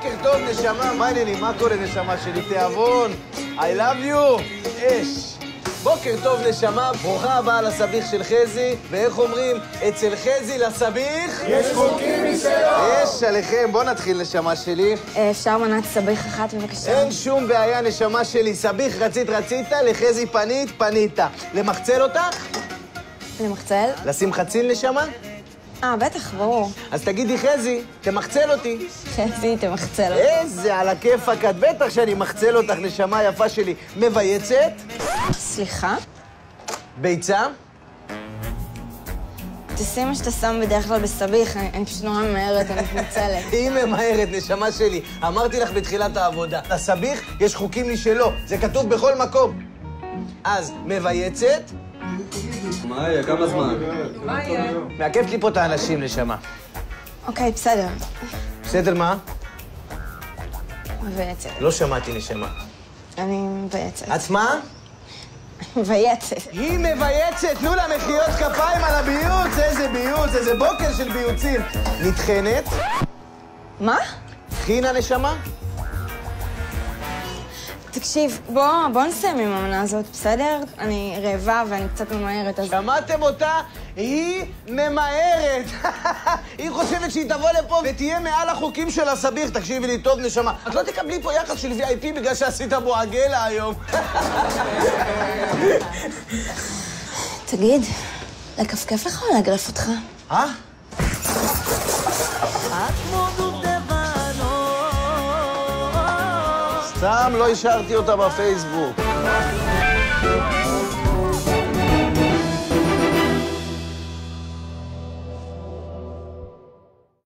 בוקר טוב, נשמה, מה העניינים? מה קורה, נשמה שלי? תיאבון, I love you, אש. בוקר טוב, נשמה, ברוכה הבאה לסביך של חזי, ואיך אומרים, אצל חזי לסביך? יש חוקים משלו! יש עליכם, בוא נתחיל, נשמה שלי. אפשר מנת סביך אחת, בבקשה? אין שום בעיה, נשמה שלי. סביך רצית, לחזי פנית. למחצל אותך? למחצל? לשים חציל, נשמה? בטח, ברור. אז תגידי, חזי, תמחצל אותי. חזי, תמחצל אותי. איזה על הכיפאק, את בטח שאני מחצל אותך, נשמה יפה שלי. מבייצת? סליחה? ביצה? תשים מה שאתה שם בדרך כלל בסביך, אני פשוט נורא ממהרת, אני מתנצלת. היא ממהרת, נשמה שלי. אמרתי לך בתחילת העבודה, לסביך יש חוקים משלו, זה כתוב בכל מקום. אז, מבייצת? מה יהיה? כמה זמן? מה יהיה? מעכבת לי פה את האנשים, נשמה. אוקיי, בסדר. בסדר מה? מבייצת. לא שמעתי, נשמה. אני מבייצת. את מה? מבייצת. היא מבייצת, תנו לה מחיאות כפיים על הביוץ, איזה ביוץ, איזה בוקר של ביוצים. נטחנת? מה? טחינה, נשמה? תקשיב, בוא נסיים עם המנה הזאת, בסדר? אני רעבה ואני קצת ממהרת, אז... שמעתם אותה? היא ממהרת. היא חושבת שהיא תבוא לפה ותהיה מעל החוקים של הסביך. תקשיבי לי טוב, נשמה. את לא תקבלי פה יחס של VIP בגלל שעשית בועגלה היום. תגיד, לכפכף לך או לאגרף אותך? סתם לא השארתי אותה בפייסבוק.